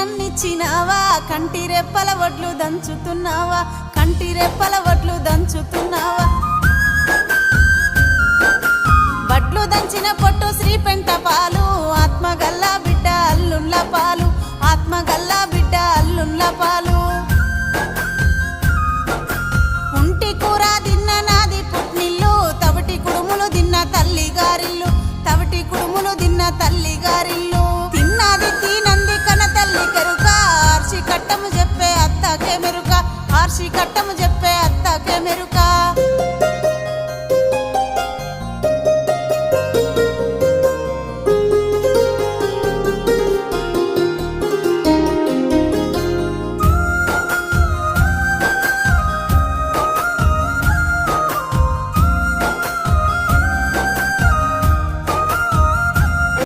నన్నిచ్చినావా కంటి రెప్పల వడ్లు దంచుతున్నావా కంటి రెప్పల వడ్లు దంచుతున్నావా వడ్లు దంచిన పొట్టు శ్రీపెంట పాలు ఆత్మగల్లా బిడ్డ అల్లుళ్ళ పాలు ఆత్మగల్లా బిడ్డ అల్లుళ్ళ పాలు ఉంటి కూర తిన్న నాది పుట్నిల్లు తవిటి కుడుములు తిన్న తల్లి గారిల్లు తవిటి కుడుములు తిన్న తల్లి గారిల్లు తిన్నది తినంది కన తల్లి కెరుక ఆర్షి కట్టము చెప్పే అత్తకే మెరుక ఆర్షి కట్టము చెప్పే